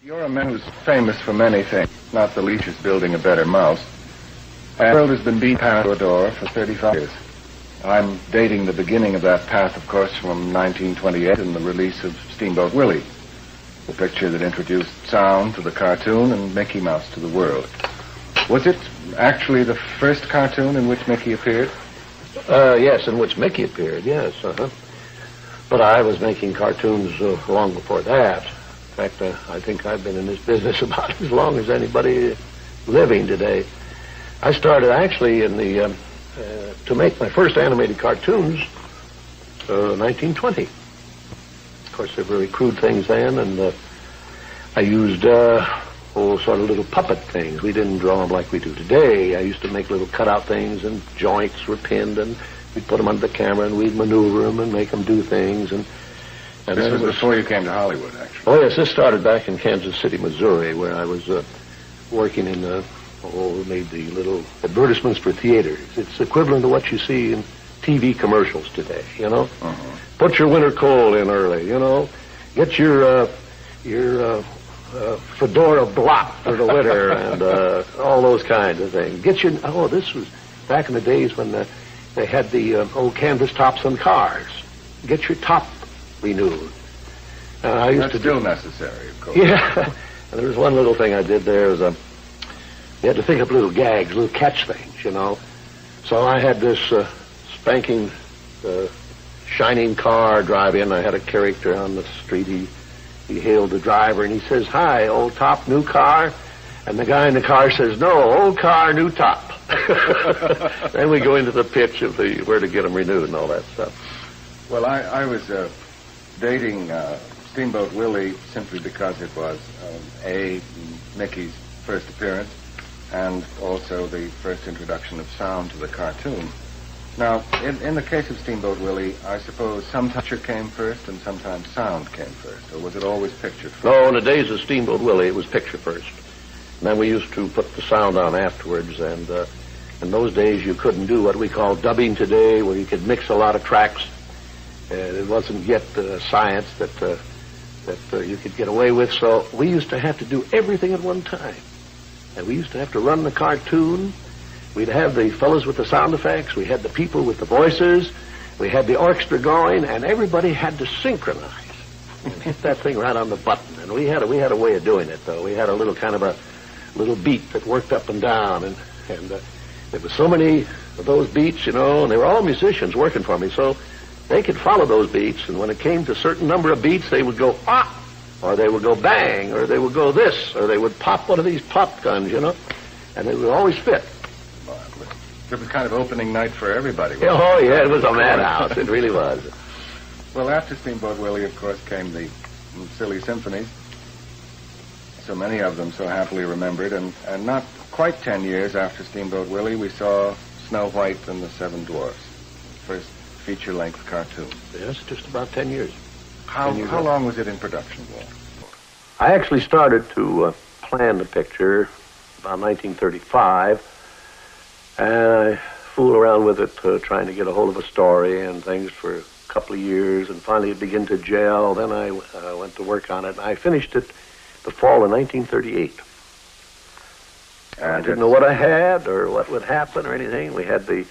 You're a man who's famous for many things, not the least is building a better mouse. And the world has been beating Parador for 35 years. I'm dating the beginning of that path, of course, from 1928 and the release of Steamboat Willie, the picture that introduced sound to the cartoon and Mickey Mouse to the world. Was it actually the first cartoon in which Mickey appeared? Yes, in which Mickey appeared, yes. But I was making cartoons long before that. In fact, I think I've been in this business about as long as anybody living today. I started actually in the to make my first animated cartoons 1920. Of course, they were very crude things then, and I used sort of little puppet things. We didn't draw them like we do today. I used to make little cutout things, and joints were pinned, and we'd put them under the camera, and we'd maneuver them and make them do things. And this was before you came to Hollywood, actually. Oh, yes, this started back in Kansas City, Missouri, where I was working in we made the little advertisements for theaters. It's equivalent to what you see in TV commercials today, you know? Uh-huh. Put your winter coal in early, you know? Get your fedora block for the winter and all those kinds of things. This was back in the days when they had the old canvas tops on cars. Get your top renewed. That's still necessary, of course. Yeah. And there was one little thing I did there. You had to think up little gags, little catch things, you know. So I had this spanking, shining car drive in. I had a character on the street. He hailed the driver, and he says, "Hi, old top, new car?" And the guy in the car says, "No, old car, new top." Then we go into the pitch of where to get them renewed and all that stuff. Well, I was dating Steamboat Willie simply because it was Mickey's first appearance and also the first introduction of sound to the cartoon. Now, in the case of Steamboat Willie, I suppose sometimes picture came first and sometimes sound came first, or was it always picture first? No, in the days of Steamboat Willie, it was picture first. And then we used to put the sound on afterwards, and in those days you couldn't do what we call dubbing today, where you could mix a lot of tracks. It wasn't yet science that you could get away with, so we used to have to do everything at one time. And we used to have to run the cartoon. We'd have the fellows with the sound effects. We had the people with the voices. We had the orchestra going, and everybody had to synchronize and hit that thing right on the button. And we had a way of doing it, though. We had a little kind of a little beat that worked up and down, and there was so many of those beats, you know, and they were all musicians working for me, so they could follow those beats. And when it came to a certain number of beats, they would go ah, or they would go bang, or they would go this, or they would pop one of these pop guns, you know, and they would always fit. It was kind of opening night for everybody. Oh, yeah, it was a madhouse. It really was. Well, after Steamboat Willie, of course, came the silly symphonies. So many of them so happily remembered. And not quite 10 years after Steamboat Willie, we saw Snow White and the Seven Dwarfs, first feature-length cartoon. Yes, just about 10 years. How long was it in production, Walt? I actually started to plan the picture about 1935. And I fooled around with it, trying to get a hold of a story and things for a couple of years, and finally it began to gel. Then I went to work on it, and I finished it the fall of 1938. And I didn't know what I had or what would happen or anything. We had the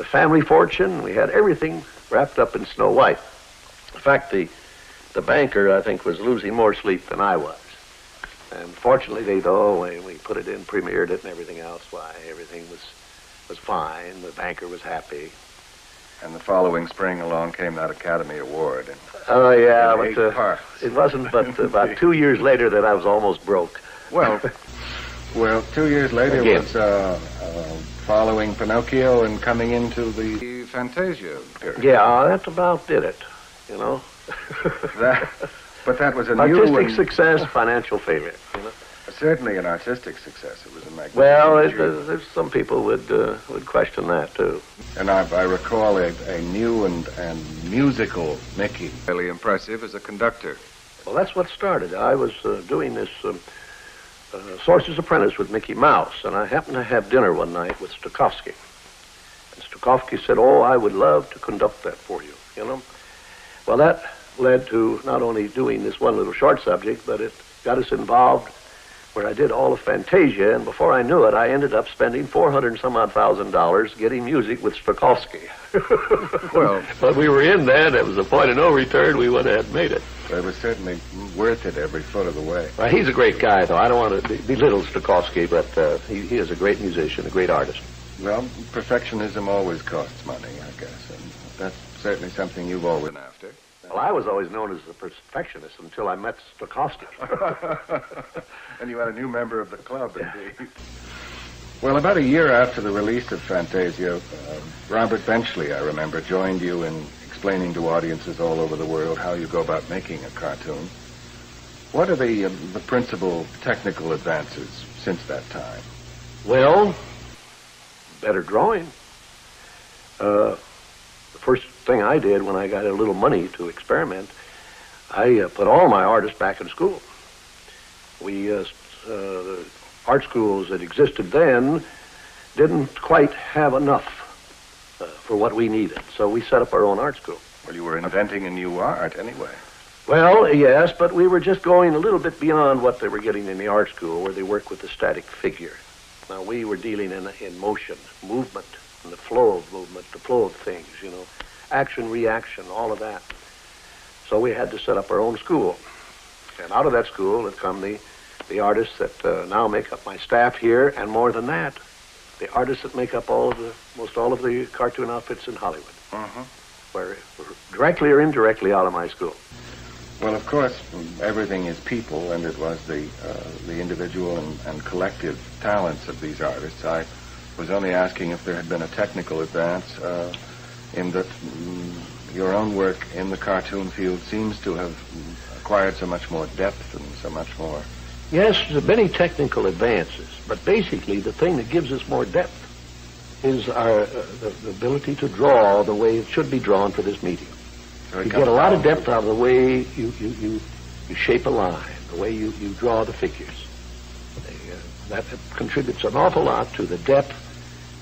family fortune. We had everything wrapped up in Snow White. In fact, the banker, I think, was losing more sleep than I was. And fortunately, though, we put it in, premiered it, and everything else, why, everything was fine. The banker was happy. And the following spring along came that Academy Award. Oh, yeah, but it wasn't but about 2 years later that I was almost broke. Well, 2 years later Again. was following Pinocchio and coming into the Fantasia period. Yeah, that about did it, you know. But that was a artistic success, financial failure, you know. Certainly an artistic success. It was a magnificent Well, there's some people would question that, too. And I recall a new and musical Mickey. Really impressive as a conductor. Well, that's what started. I was doing this Sorcerer's Apprentice with Mickey Mouse, and I happened to have dinner one night with Stokowski. And Stokowski said, "Oh, I would love to conduct that for you," you know. Well, that led to not only doing this one little short subject, but it got us involved where I did all of Fantasia, and before I knew it, I ended up spending $400 and some odd thousand getting music with Stokowski. Well, but we were in that. It was a point of no return. We went ahead and made it. it was certainly worth it every foot of the way. Well, he's a great guy, though. I don't want to belittle Stokowski, but he is a great musician, a great artist. Well, perfectionism always costs money, I guess, and that's certainly something you've always been after. Well, I was always known as a perfectionist until I met Stokowski. And you had a new member of the club, indeed. Well, about a year after the release of Fantasia, Robert Benchley, I remember, joined you in explaining to audiences all over the world how you go about making a cartoon. What are the principal technical advances since that time? Well, better drawing. The first thing I did when I got a little money to experiment, I put all my artists back in school. The art schools that existed then didn't quite have enough for what we needed, so we set up our own art school. Well, you were inventing a new art anyway. Well, yes, but we were just going a little bit beyond what they were getting in the art school, where they work with the static figure. Now, we were dealing in motion, movement, and the flow of movement, the flow of things, action, reaction, all of that. So we had to set up our own school. And out of that school had come the artists that now make up my staff here, and more than that, the artists that make up most all of the cartoon outfits in Hollywood. Were directly or indirectly out of my school. Well, of course, everything is people, and it was the individual and collective talents of these artists. I was only asking if there had been a technical advance in that your own work in the cartoon field seems to have acquired so much more depth and so much more. Yes, there's many technical advances, but basically the thing that gives us more depth is the ability to draw the way it should be drawn for this medium. You get a lot of depth out of the way you shape a line, the way you draw the figures. That contributes an awful lot to the depth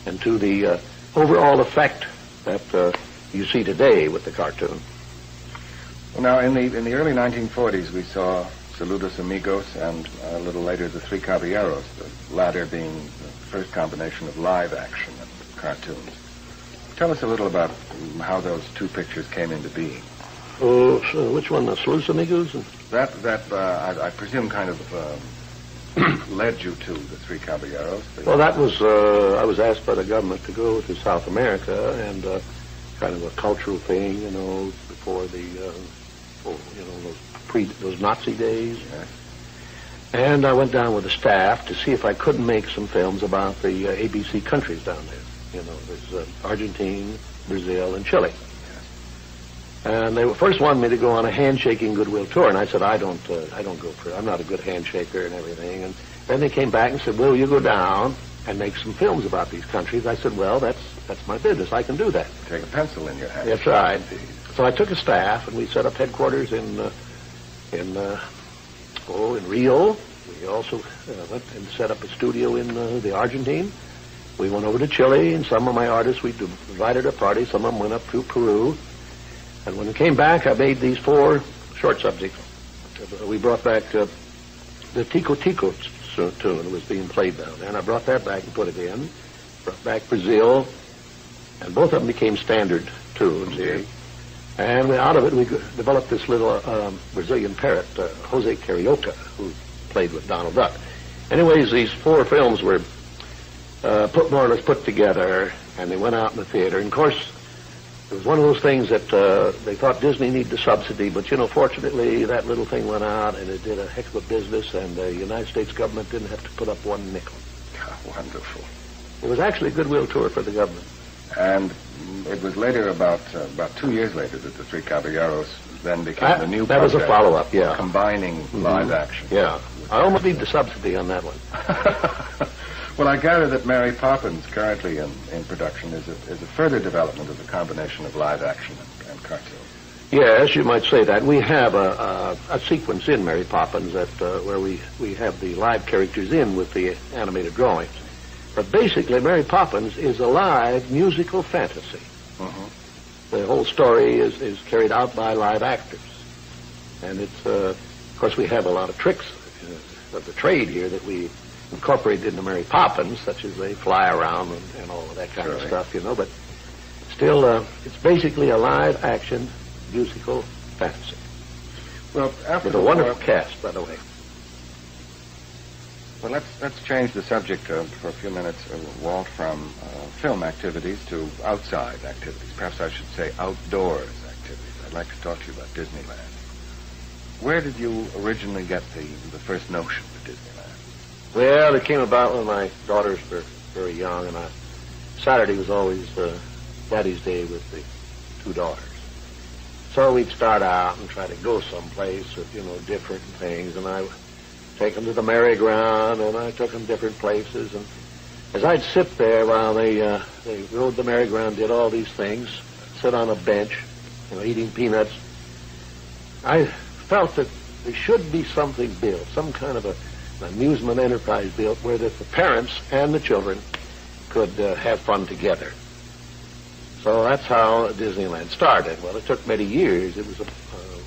and to the overall effect that you see today with the cartoon. Well, now, in the early 1940s, we saw Saludos Amigos and a little later the Three Caballeros, the latter being the first combination of live action and cartoons. Tell us a little about how those two pictures came into being. Oh, so which one, the Saludos Amigos? That I presume kind of led you to the Three Caballeros. Well, that was, I was asked by the government to go to South America, and kind of a cultural thing, before those Nazi days. Yes. And I went down with the staff to see if I couldn't make some films about the ABC countries down there. There's Argentina, Brazil, and Chile. Yes. And they first wanted me to go on a handshaking goodwill tour, and I said, I don't go for it. I'm not a good handshaker and everything. And then they came back and said, well, you go down and make some films about these countries. I said, well, that's my business. I can do that. Take a pencil in your hand. That's right. So I took a staff, and we set up headquarters in Rio. We also went and set up a studio in the Argentine. We went over to Chile, and some of my artists, we divided a party. Some of them went up to Peru. And when we came back, I made these 4 short subjects. We brought back the Tico Tico tune that was being played down there, and I brought that back and put it in. Brought back Brazil, and both of them became standard tunes here. And out of it, we developed this little Brazilian parrot, Jose Carioca, who played with Donald Duck. Anyways, these 4 films were more or less put together, and they went out in the theater. And of course, it was one of those things that they thought Disney needed a subsidy, but fortunately, that little thing went out, and it did a heck of a business, and the United States government didn't have to put up one nickel. Oh, wonderful. It was actually a goodwill tour for the government. And it was later, about 2 years later, that the Three Caballeros then became the new project. That was a follow-up, yeah. Combining live action. Yeah. I almost need the subsidy on that one. Well, I gather that Mary Poppins, currently in production, is a further development of the combination of live action and cartoon. Yes, you might say that. We have a sequence in Mary Poppins where we have the live characters in with the animated drawings. But basically, Mary Poppins is a live musical fantasy. The whole story is carried out by live actors. And it's, of course, we have a lot of tricks of the trade here that we incorporated into Mary Poppins, such as they fly around and all of that kind of stuff, you know. But still, it's basically a live-action musical fantasy. Well, after with a wonderful cast, by the way. Well, let's change the subject for a few minutes, Walt, from film activities to outside activities. Perhaps I should say outdoors activities. I'd like to talk to you about Disneyland. Where did you originally get the first notion for Disneyland? Well, it came about when my daughters were very young, and Saturday was always Daddy's Day with the two daughters. So we'd start out and try to go someplace with, you know, different things, and I take them to the merry-go-round, and I took them different places, and as I'd sit there while they rode the merry-go-round, did all these things, sit on a bench, you know, eating peanuts, I felt that there should be something built, some kind of an amusement enterprise built where the parents and the children could have fun together. So that's how Disneyland started. Well, it took many years. It was a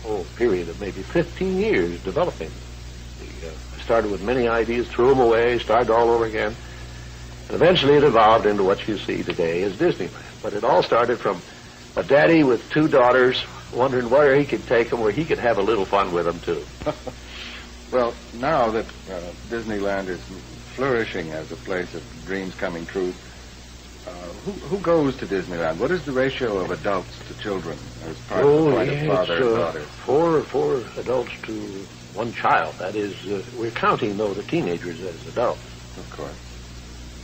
whole period of maybe 15 years developing. I started with many ideas, threw them away, started all over again, and eventually it evolved into what you see today as Disneyland. But it all started from a daddy with two daughters wondering where he could take them, where he could have a little fun with them, too. Well, now that Disneyland is flourishing as a place of dreams coming true, who goes to Disneyland? What is the ratio of adults to children as part of the flight of father and daughter? Four adults to one child. That is, we're counting, though, the teenagers as adults. Of course.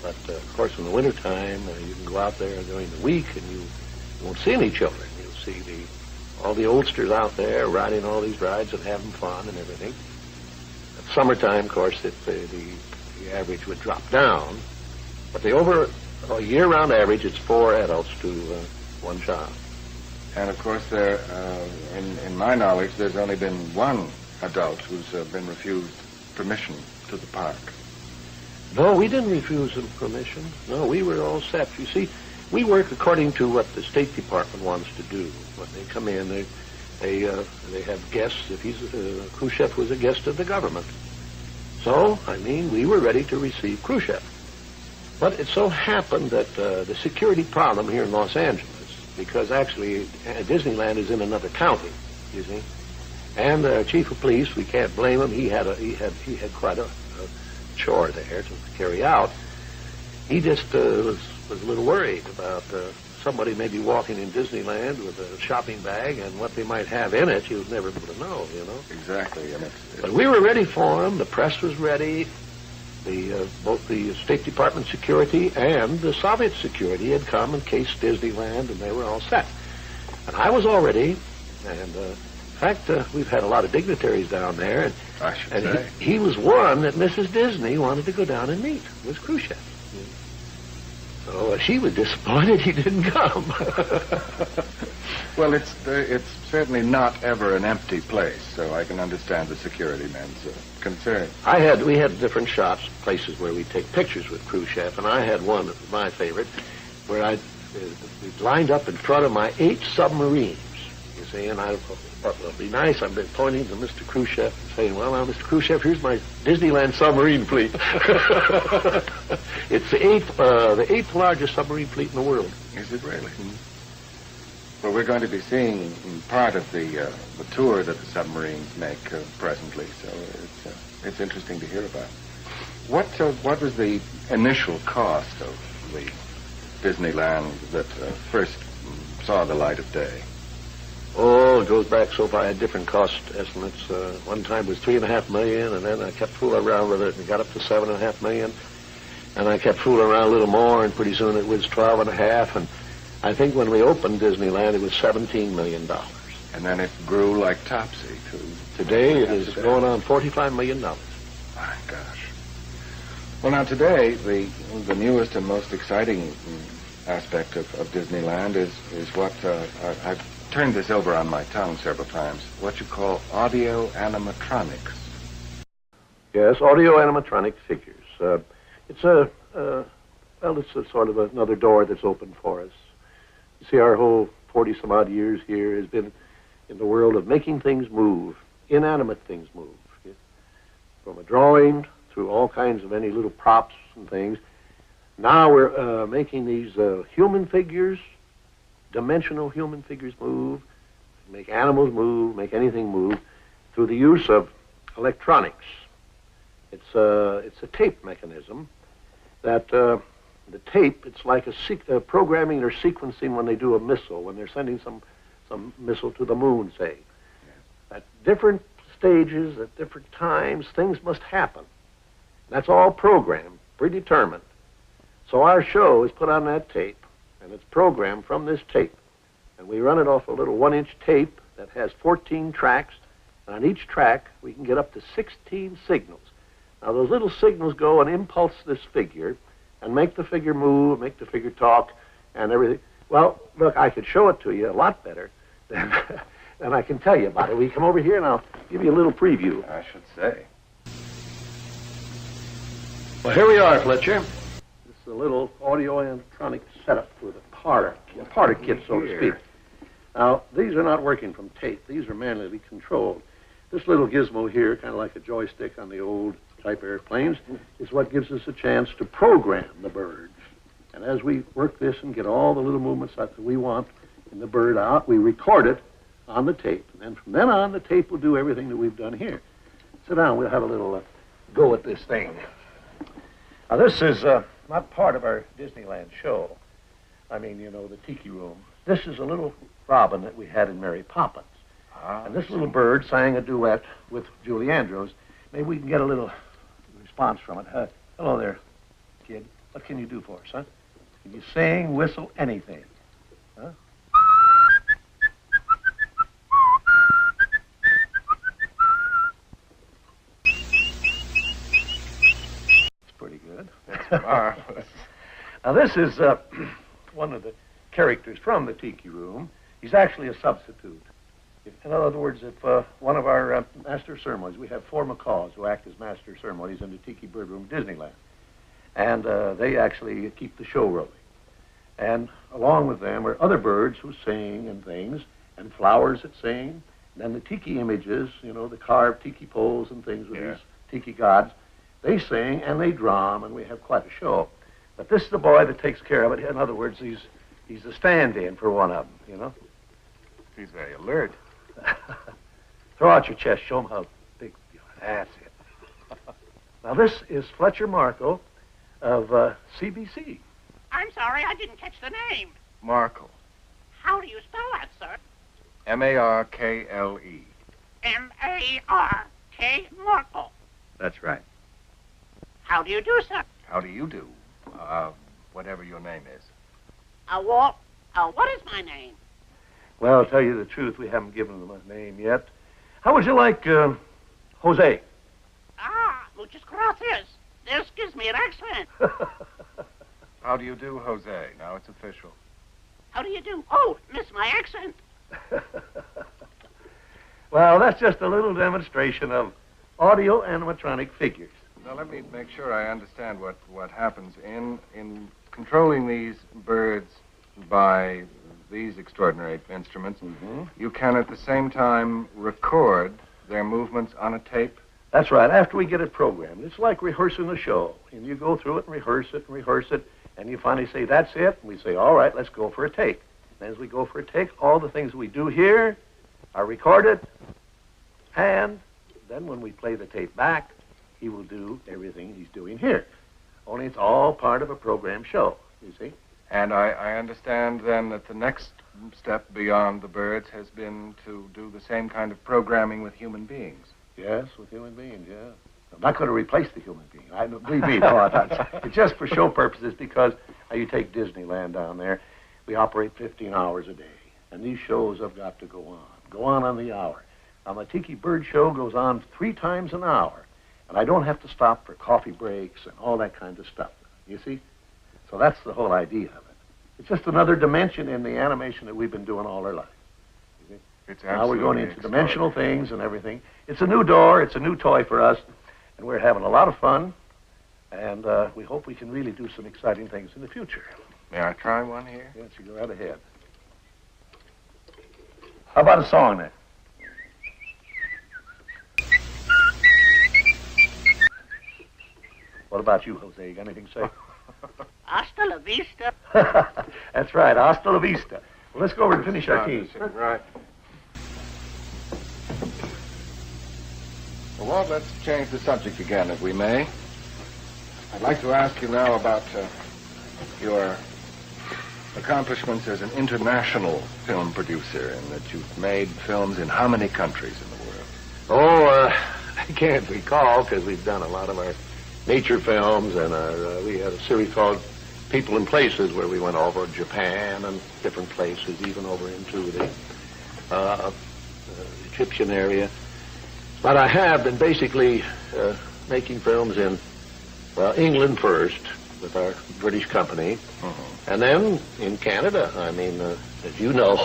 But, of course, in the wintertime, you can go out there during the week and you won't see any children. You'll see all the oldsters out there riding all these rides and having fun and everything. At summertime, of course, the average would drop down. But a year-round average, it's 4 adults to one child. And, of course, in my knowledge, there's only been one adult who's been refused permission to the park. No, we didn't refuse them permission. No, we were all set. You see, we work according to what the State Department wants to do. When they come in, they have guests. If Khrushchev was a guest of the government. So, I mean, we were ready to receive Khrushchev. But it so happened that the security problem here in Los Angeles, because actually Disneyland is in another county, you see, and the chief of police, we can't blame him. He had quite a chore there to carry out. He just was a little worried about somebody maybe walking in Disneyland with a shopping bag and what they might have in it. You would never be able to know, you know. Exactly. And but we were ready for him. The press was ready. Both the State Department security and the Soviet security had come and cased Disneyland, and they were all set. And I was all ready, and in fact, we've had a lot of dignitaries down there, and, I should say. He was one that Mrs. Disney wanted to go down and meet, was Khrushchev. So she was disappointed he didn't come. Well, it's certainly not ever an empty place, so I can understand the security men's concern. We had different shops, places where we'd take pictures with Khrushchev, and I had one that was my favorite, where we lined up in front of my 8 submarines, you see, and I thought, well, it'd be nice. I've been pointing to Mr. Khrushchev and saying, well, now, Mr. Khrushchev, here's my Disneyland submarine fleet. It's the eighth largest submarine fleet in the world. Is it really? Well, we're going to be seeing part of the tour that the submarines make presently, so it's interesting to hear about. What was the initial cost of the Disneyland that first saw the light of day? Oh, it goes back so far. I had different cost estimates. One time it was $3.5 million, and then I kept fooling around with it, and it got up to $7.5 million, and I kept fooling around a little more, and pretty soon it was $12.5, and I think when we opened Disneyland, it was $17 million. And then it grew like Topsy. Today, it is going on $45 million. My gosh. Well, now today, the newest and most exciting aspect of Disneyland is what I've turned this over on my tongue several times, what you call audio animatronics. Yes, audio animatronic figures. It's a sort of another door that's open for us. You see, our whole 40-some-odd years here has been in the world of making things move, inanimate things move. from a drawing through all kinds of any little props and things. Now we're making these human figures, dimensional human figures move, make animals move, make anything move through the use of electronics. It's a tape mechanism that the tape, it's like a programming or sequencing when they do a missile, when they're sending some missile to the moon, say. At different stages, at different times, things must happen. That's all programmed, predetermined. So our show is put on that tape, and it's programmed from this tape. And we run it off a little 1-inch tape that has 14 tracks, and on each track we can get up to 16 signals. Now those little signals go and impulse this figure and make the figure move, make the figure talk, and everything. Well, look, I could show it to you a lot better than, than I can tell you about it. Will you come over here and I'll give you a little preview? I should say. Well, here we are, Fletcher. This is a little audio-electronic setup with a parter kit, so to speak. Now, these are not working from tape. These are manually controlled. This little gizmo here, kind of like a joystick on the old type airplanes, is what gives us a chance to program the birds. And as we work this and get all the little movements that we want in the bird out, we record it on the tape. And then from then on, the tape will do everything that we've done here. Sit down. We'll have a little go at this thing. Now, this is not part of our Disneyland show. I mean, you know, the Tiki Room. This is a little robin that we had in Mary Poppins. And this little bird sang a duet with Julie Andrews. Maybe we can get a little response from it. Hello there, kid. What can you do for us, huh? Can you sing, whistle, anything? Huh? It's pretty good. That's marvelous. Now, this is one of the characters from the Tiki Room. He's actually a substitute. In other words, if one of our master ceremonies, we have 4 macaws who act as master ceremonies in the Tiki Bird Room, Disneyland. And they actually keep the show rolling. And along with them are other birds who sing and things, and flowers that sing. And then the Tiki images, you know, the carved Tiki poles and things with these Tiki gods. They sing and they drum, and we have quite a show. But this is the boy that takes care of it. In other words, he's the stand-in for one of them, you know. He's very alert. Throw out your chest. Show him how big you are. That's it. Now, this is Fletcher Markle of CBC. I'm sorry, I didn't catch the name. Markle. How do you spell that, sir? M-A-R-K-L-E. M-A-R-K, Markle. That's right. How do you do, sir? How do you do? Whatever your name is. Walt. What is my name? Well, I'll tell you the truth, we haven't given them a name yet. How would you like Jose? Muchas gracias. This gives me an accent. How do you do, Jose? Now it's official. How do you do? Oh, miss my accent. Well, that's just a little demonstration of audio animatronic figures. Now, let me make sure I understand what happens in controlling these birds by these extraordinary instruments. Mm-hmm. You can at the same time record their movements on a tape. That's right, after we get it programmed. It's like rehearsing a show. And you go through it and rehearse it, and you finally say, that's it. And we say, all right, let's go for a take. And as we go for a take, all the things we do here are recorded, and then when we play the tape back, he will do everything he's doing here. Only it's all part of a programmed show, you see. And I understand then that the next step beyond the birds has been to do the same kind of programming with human beings. Yes, with human beings, yeah. I'm not going to replace the human being. Believe me, no, it's just for show purposes because you take Disneyland down there, we operate 15 hours a day. And these shows have got to go on the hour. Now, the Tiki Bird Show goes on 3 times an hour. And I don't have to stop for coffee breaks and all that kind of stuff, you see? So that's the whole idea of it. It's just another dimension in the animation that we've been doing all our life. You see? It's now we're going into extraordinary. dimensional things and everything. It's a new door. It's a new toy for us. And we're having a lot of fun. And we hope we can really do some exciting things in the future. May I try one here? Yes, you go right ahead. How about a song then? What about you, Jose? You got anything to say? Hasta la vista. That's right. Hasta la vista. Well, let's go over and finish our tea. Right. Well, Walt, let's change the subject again, if we may. I'd like to ask you now about your accomplishments as an international film producer, and that you've made films in how many countries in the world? Oh, I can't recall, because we've done a lot of our nature films, and we had a series called People and Places, where we went over Japan and different places, even over into the Egyptian area. But I have been basically making films in, England first, with our British company, and then in Canada. I mean, as you know.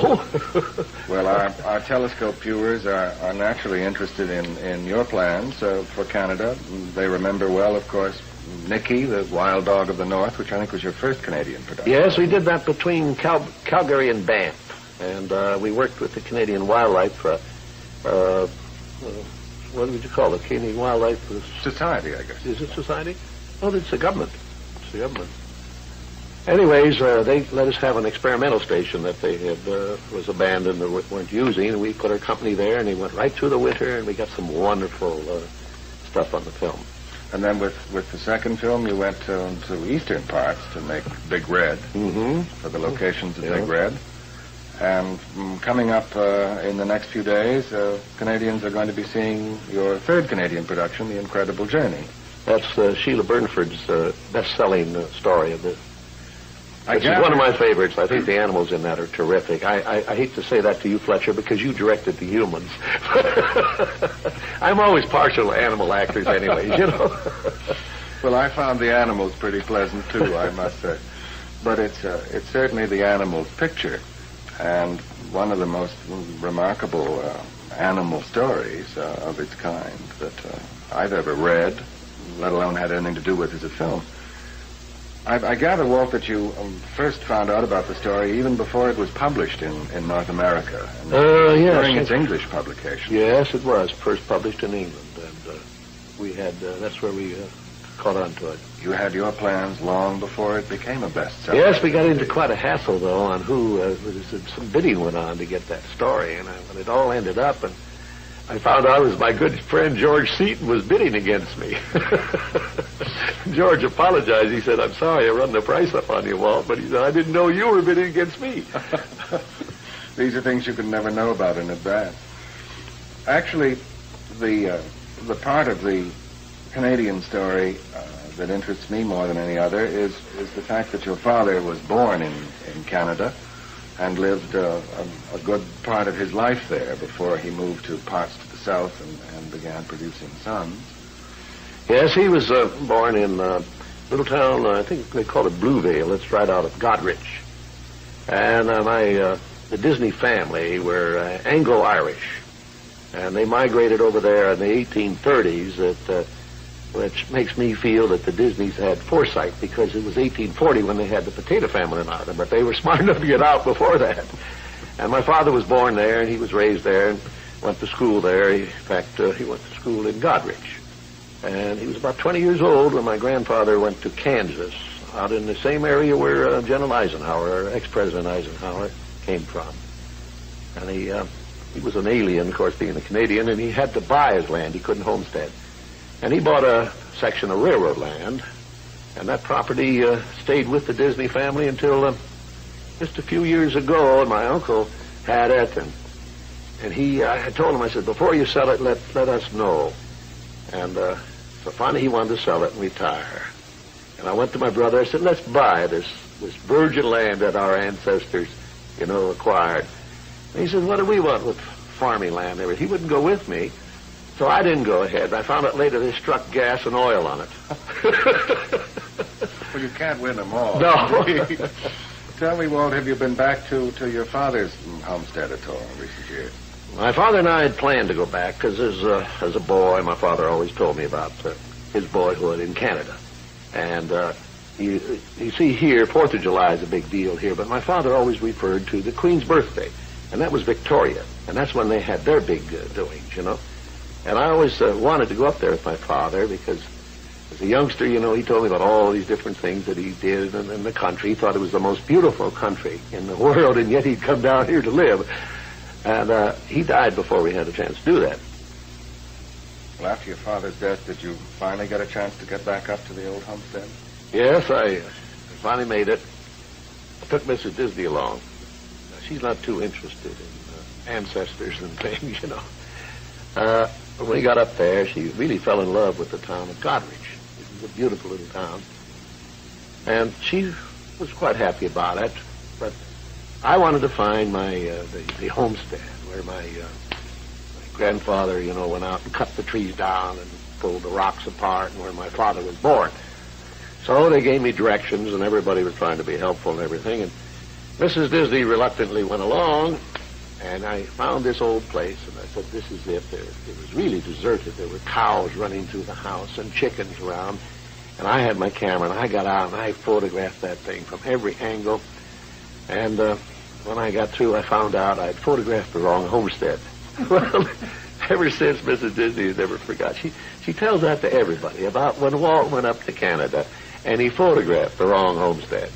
Well, our telescope viewers are naturally interested in your plans for Canada. They remember well, of course, Nicky, the Wild Dog of the North, which I think was your first Canadian production. Yes, we did that between Calgary and Banff, and we worked with the Canadian Wildlife, what would you call it? Canadian Wildlife Society, I guess. Is it society? Oh, it's the government. It's the government. Anyways, they let us have an experimental station that they had was abandoned or weren't using, and we put our company there, and they went right through the winter, and we got some wonderful stuff on the film. And then with the second film, you went to eastern parts to make Big Red, for the locations of Big Red. And coming up in the next few days, Canadians are going to be seeing your third Canadian production, The Incredible Journey. That's Sheila Burnford's best-selling story of this. It's one of my favorites. I think the animals in that are terrific. I hate to say that to you, Fletcher, because you directed the humans. I'm always partial to animal actors anyways, you know. Well, I found the animals pretty pleasant, too, I must say. But it's certainly the animals' picture. And one of the most remarkable animal stories of its kind that I've ever read, let alone had anything to do with as a film. I gather, Walt, that you first found out about the story even before it was published in North America. Yes. During its English publication. Yes, it was first published in England, and we had that's where we caught on to it. You had your plans long before it became a bestseller. Yes, we got into quite a hassle, though, on who, some bidding went on to get that story, and when it all ended up, and I found out it was my good friend George Seaton was bidding against me. George apologized. He said, "I'm sorry I run the price up on you, Walt," but he said, "I didn't know you were bidding against me." These are things you can never know about in advance. Actually, the part of the Canadian story that interests me more than any other is the fact that your father was born in Canada and lived a good part of his life there before he moved to parts to the south and began producing sons. Yes, he was born in a little town, I think they call it Bluevale. It's right out of Goderich. And the Disney family were Anglo-Irish, and they migrated over there in the 1830s, which makes me feel that the Disneys had foresight, because it was 1840 when they had the potato famine in Ireland, but they were smart enough to get out before that. And my father was born there, and he was raised there, and went to school there. In fact, he went to school in Goderich. And he was about 20 years old when my grandfather went to Kansas, out in the same area where General Eisenhower, ex-President Eisenhower, came from. And he was an alien, of course, being a Canadian, and he had to buy his land. He couldn't homestead. And he bought a section of railroad land, and that property stayed with the Disney family until just a few years ago, and my uncle had it, and I told him, I said, "Before you sell it, let us know." And so finally he wanted to sell it and retire. And I went to my brother, I said, "Let's buy this virgin land that our ancestors, acquired." And he said, "What do we want with farming land and everything?" He wouldn't go with me. So I didn't go ahead. I found out later they struck gas and oil on it. Well, you can't win them all. No. Tell me, Walt, have you been back to your father's homestead at all in recent years? My father and I had planned to go back because as a boy, my father always told me about his boyhood in Canada. And you see here, 4th of July is a big deal here, but my father always referred to the Queen's birthday, and that was Victoria, and that's when they had their big doings, And I always wanted to go up there with my father because As a youngster, he told me about all these different things that he did in the country. He thought it was the most beautiful country in the world, and yet he'd come down here to live. And he died before we had a chance to do that. Well, after your father's death, did you finally get a chance to get back up to the old homestead? Yes, I finally made it. I took Mrs. Disney along. She's not too interested in ancestors and things, When we got up there, she really fell in love with the town of Godrich. It was a beautiful little town. And she was quite happy about it. But I wanted to find the homestead where my grandfather, went out and cut the trees down and pulled the rocks apart, and where my father was born. So they gave me directions, and everybody was trying to be helpful and everything. And Mrs. Disney reluctantly went along, and I found this old place, and I said, this is it. It was really deserted. There were cows running through the house and chickens around. And I had my camera, and I got out, and I photographed that thing from every angle. And when I got through, I found out I'd photographed the wrong homestead. Well, ever since, Mrs. Disney has never forgot. She tells that to everybody about when Walt went up to Canada, and he photographed the wrong homestead,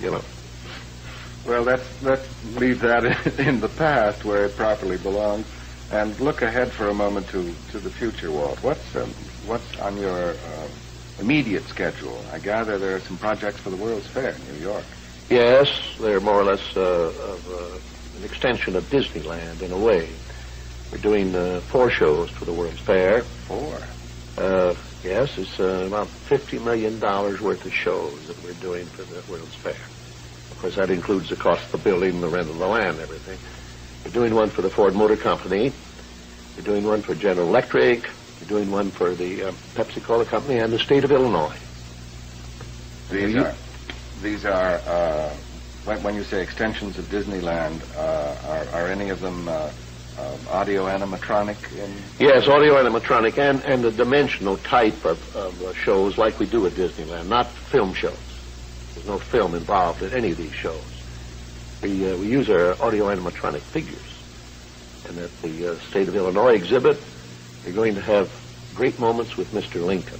Well, let's leave that in the past where it properly belongs, and look ahead for a moment to the future, Walt. What's on your immediate schedule? I gather there are some projects for the World's Fair in New York. Yes, they're more or less an extension of Disneyland in a way. We're doing 4 shows for the World's Fair. 4? Yes, it's about $50 million worth of shows that we're doing for the World's Fair. Of course, that includes the cost of the building, the rent of the land, everything. We're doing one for the Ford Motor Company. We're doing one for General Electric. We're doing one for the Pepsi-Cola Company and the state of Illinois. These are when you say extensions of Disneyland, are any of them audio animatronic? Yes, audio animatronic and the dimensional type of shows like we do at Disneyland, not film shows. There's no film involved in any of these shows. We use our audio animatronic figures. And at the State of Illinois exhibit, we're going to have great moments with Mr. Lincoln.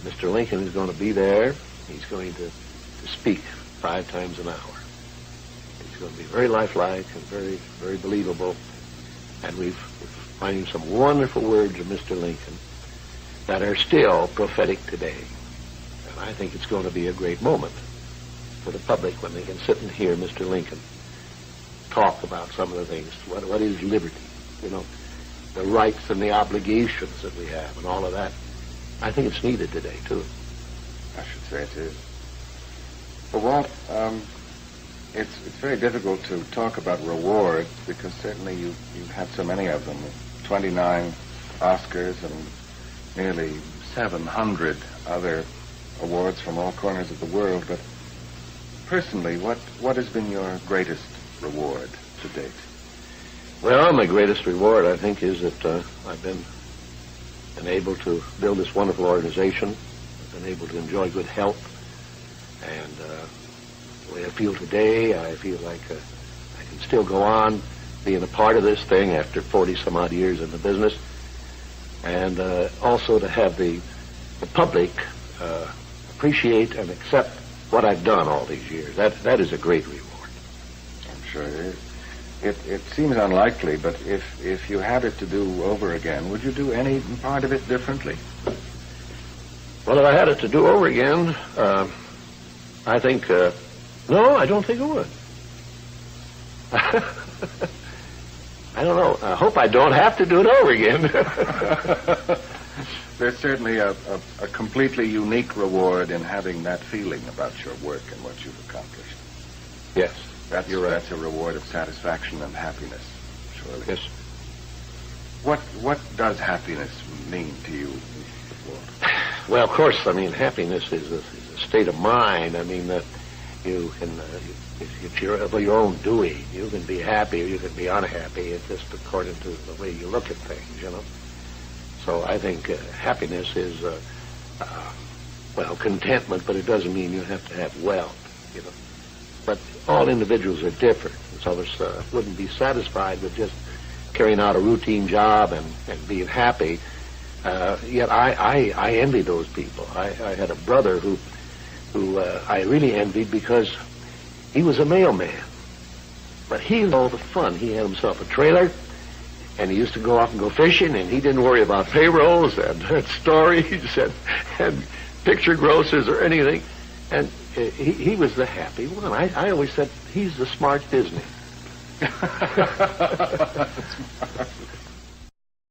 Mr. Lincoln is going to be there. He's going to speak 5 times an hour. He's going to be very lifelike and very, very believable. And we're finding some wonderful words of Mr. Lincoln that are still prophetic today. And I think it's going to be a great moment for the public when they can sit and hear Mr. Lincoln talk about some of the things. What is liberty? The rights and the obligations that we have and all of that. I think it's needed today, too. I should say it is. Well, Walt, it's very difficult to talk about rewards because certainly you've had so many of them. 29 Oscars and nearly 700 other awards from all corners of the world. But personally, what has been your greatest reward to date? Well, my greatest reward, I think, is that I've been able to build this wonderful organization. I've been able to enjoy good health. And the way I feel today, I feel like I can still go on being a part of this thing after 40-some-odd years in the business. And also to have the public appreciate and accept what I've done all these years. That is a great reward. I'm sure it is. It seems unlikely, but if you had it to do over again, would you do any part of it differently? Well, if I had it to do over again, I think, no, I don't think I would. I don't know. I hope I don't have to do it over again. There's certainly a completely unique reward in having that feeling about your work and what you've accomplished. Yes. You're right. That's a reward of satisfaction and happiness, surely. Yes. What does happiness mean to you, Walt? Well, of course, happiness is a state of mind. That you can, it's your own doing. You can be happy or you can be unhappy. It's just according to the way you look at things, So I think happiness is, contentment, but it doesn't mean you have to have wealth, But all individuals are different. Some of us wouldn't be satisfied with just carrying out a routine job and being happy. Yet I envy those people. I had a brother who I really envied because he was a mailman. But he had all the fun. He had himself a trailer, and he used to go out and go fishing, and he didn't worry about payrolls and stories and picture grosses or anything. And he was the happy one. I always said he's the smart Disney.